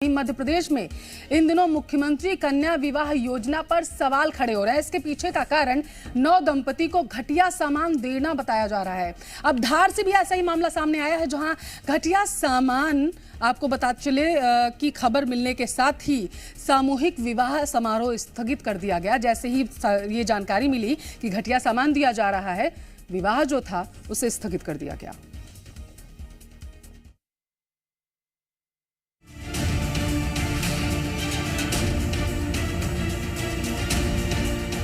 मध्य प्रदेश में इन दिनों मुख्यमंत्री कन्या विवाह योजना पर सवाल खड़े हो रहे हैं। इसके पीछे का कारण नव दंपति को घटिया सामान देना बताया जा रहा है। अब धार से भी ऐसा ही मामला सामने आया है, जहां घटिया सामान आपको बता चले कि खबर मिलने के साथ ही सामूहिक विवाह समारोह स्थगित कर दिया गया। जैसे ही ये जानकारी मिली कि घटिया सामान दिया जा रहा है, विवाह जो था उसे स्थगित कर दिया गया।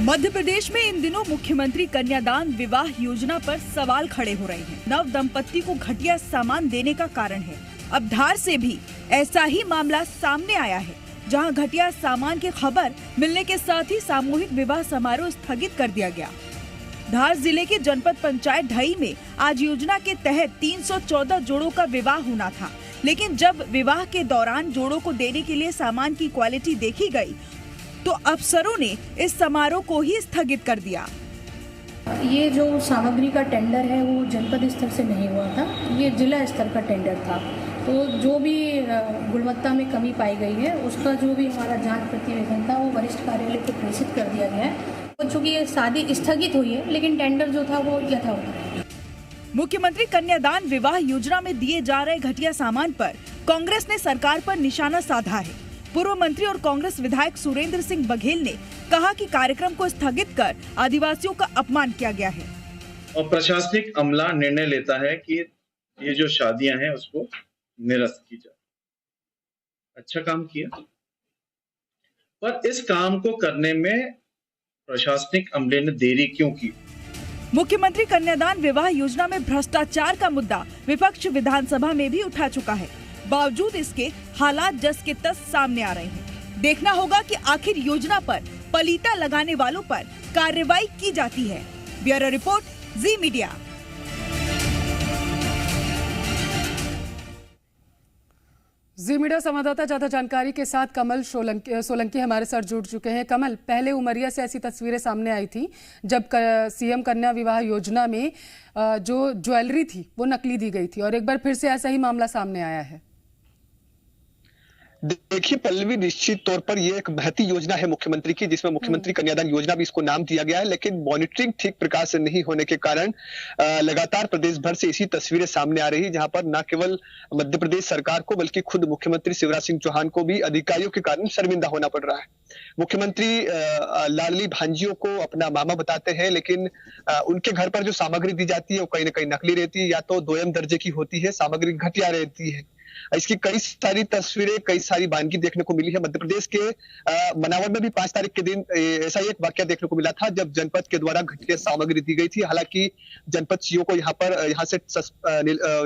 मध्य प्रदेश में इन दिनों मुख्यमंत्री कन्यादान विवाह योजना पर सवाल खड़े हो रहे हैं। नव दंपति को घटिया सामान देने का कारण है। अब धार से भी ऐसा ही मामला सामने आया है, जहां घटिया सामान की खबर मिलने के साथ ही सामूहिक विवाह समारोह स्थगित कर दिया गया। धार जिले के जनपद पंचायत ढई में आज योजना के तहत 314 जोड़ों का विवाह होना था, लेकिन जब विवाह के दौरान जोड़ों को देने के लिए सामान की क्वालिटी देखी गई तो अफसरों ने इस समारोह को ही स्थगित कर दिया। ये जो सामग्री का टेंडर है वो जनपद स्तर से नहीं हुआ था, ये जिला स्तर का टेंडर था। तो जो भी गुणवत्ता में कमी पाई गई है उसका जो भी हमारा जांच प्रतिवेदन था वो वरिष्ठ कार्यालय को प्रेषित कर दिया गया है। चूँकि ये शादी स्थगित हुई है, लेकिन टेंडर जो था वो यथावत है। मुख्यमंत्री कन्यादान विवाह योजना में दिए जा रहे घटिया सामान पर कांग्रेस ने सरकार पर निशाना साधा है। पूर्व मंत्री और कांग्रेस विधायक सुरेंद्र सिंह बघेल ने कहा कि कार्यक्रम को स्थगित कर आदिवासियों का अपमान किया गया है। और प्रशासनिक अमला निर्णय लेता है कि ये जो शादियां हैं उसको निरस्त की जाए। अच्छा काम किया, पर इस काम को करने में प्रशासनिक अमले ने देरी क्यों की? मुख्यमंत्री कन्यादान विवाह योजना में भ्रष्टाचार का मुद्दा विपक्ष विधानसभा में भी उठा चुका है। बावजूद इसके हालात जस के तस सामने आ रहे हैं। देखना होगा कि आखिर योजना पर पलीता लगाने वालों पर कार्रवाई की जाती है। ब्यूरो रिपोर्ट, जी मीडिया। जी मीडिया संवाददाता ज्यादा जानकारी के साथ कमल सोलंकी हमारे साथ जुड़ चुके हैं। कमल, पहले उमरिया से ऐसी तस्वीरें सामने आई थी जब सीएम कन्या विवाह योजना में जो ज्वेलरी थी वो नकली दी गई थी, और एक बार फिर से ऐसा ही मामला सामने आया है। देखिए पल्लवी, निश्चित तौर पर ये एक महती योजना है मुख्यमंत्री की, जिसमें मुख्यमंत्री कन्यादान योजना भी इसको नाम दिया गया है, लेकिन मॉनिटरिंग ठीक प्रकार से नहीं होने के कारण लगातार प्रदेश भर से इसी तस्वीरें सामने आ रही, जहां पर न केवल मध्य प्रदेश सरकार को बल्कि खुद मुख्यमंत्री शिवराज सिंह चौहान को भी अधिकारियों के कारण शर्मिंदा होना पड़ रहा है। मुख्यमंत्री लाडली भांजियों को अपना मामा बताते हैं, लेकिन उनके घर पर जो सामग्री दी जाती है वो कहीं ना कहीं नकली रहती है, या तो दोयम दर्जे की होती है, सामग्री घटिया रहती है। इसकी कई सारी तस्वीरें, कई सारी वानगी देखने को मिली है। मध्य प्रदेश के मनावर में भी 5 तारीख के दिन ऐसा ही एक वाकया देखने को मिला था, जब जनपद के द्वारा घटिया सामग्री दी गई थी। हालांकि जनपद सीओ को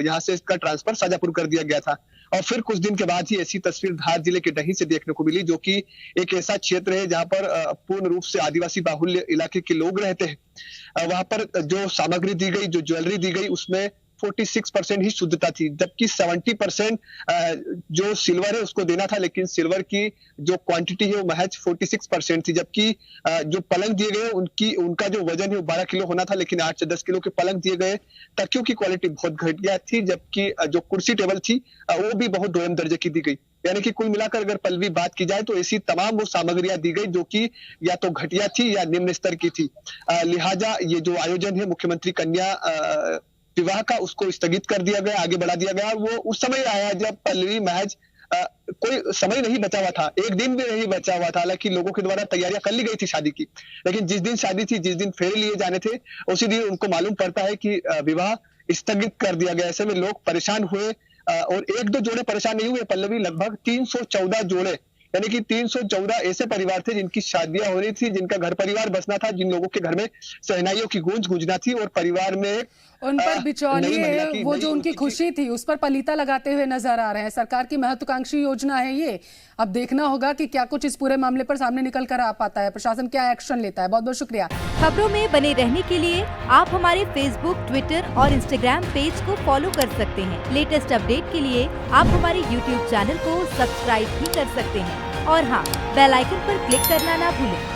यहाँ से इसका ट्रांसफर शाजापुर कर दिया गया था, और फिर कुछ दिन के बाद ही ऐसी तस्वीर धार जिले के डही से देखने को मिली, जो कि एक ऐसा क्षेत्र है जहां पर पूर्ण रूप से आदिवासी बाहुल्य इलाके के लोग रहते हैं। वहां पर जो सामग्री दी गई, जो ज्वेलरी दी गई, उसमें 46% ही शुद्धता थी, जबकि 70% जो सिल्वर है उसको देना था, लेकिन सिल्वर की जो क्वांटिटी है वो महज 46% थी। जबकि जो पलंग दिए गए उनका जो वजन है वो 12 किलो होना था, लेकिन 8 से 10 किलो के पलंग दिए गए। तकियों की क्वालिटी बहुत घटिया थी, जबकि जो कुर्सी टेबल थी वो भी बहुत दोयम दर्जे की दी गई। यानी कि कुल मिलाकर अगर पल्लवी बात की जाए तो ऐसी तमाम वो सामग्रियां दी गई जो कि या तो घटिया थी या निम्न स्तर की थी। लिहाजा ये जो आयोजन है मुख्यमंत्री कन्या विवाह का, उसको स्थगित कर दिया गया, आगे बढ़ा दिया गया। वो उस समय आया जब पल्लवी महज कोई समय नहीं बचा हुआ था, एक दिन भी नहीं बचा हुआ था। हालांकि लोगों के द्वारा तैयारियां कर ली गई थी शादी की, लेकिन जिस दिन शादी थी, जिस दिन फेरे लिए जाने थे, उसी दिन उनको मालूम पड़ता है कि विवाह स्थगित कर दिया गया। ऐसे में लोग परेशान हुए, और 1-2 जोड़े परेशान नहीं हुए पल्लवी, लगभग 314 जोड़े, यानी कि 314 ऐसे परिवार थे जिनकी शादियां हो रही थी, जिनका घर परिवार बसना था, जिन लोगों के घर में शहनाइयों की गूंज गूंजना थी, और परिवार में उन पर बिचौलिए वो जो उनकी खुशी थी उस पर पलीता लगाते हुए नजर आ रहे हैं। सरकार की महत्वाकांक्षी योजना है ये। अब देखना होगा कि क्या कुछ इस पूरे मामले पर सामने निकल कर आ पाता है, प्रशासन क्या एक्शन लेता है। बहुत बहुत शुक्रिया। खबरों में बने रहने के लिए आप हमारे फेसबुक, ट्विटर और इंस्टाग्राम पेज को फॉलो कर सकते हैं। लेटेस्ट अपडेट के लिए आप हमारे यूट्यूब चैनल को सब्सक्राइब भी कर सकते हैं, और हाँ, बेल आइकन पर क्लिक करना ना भूलें।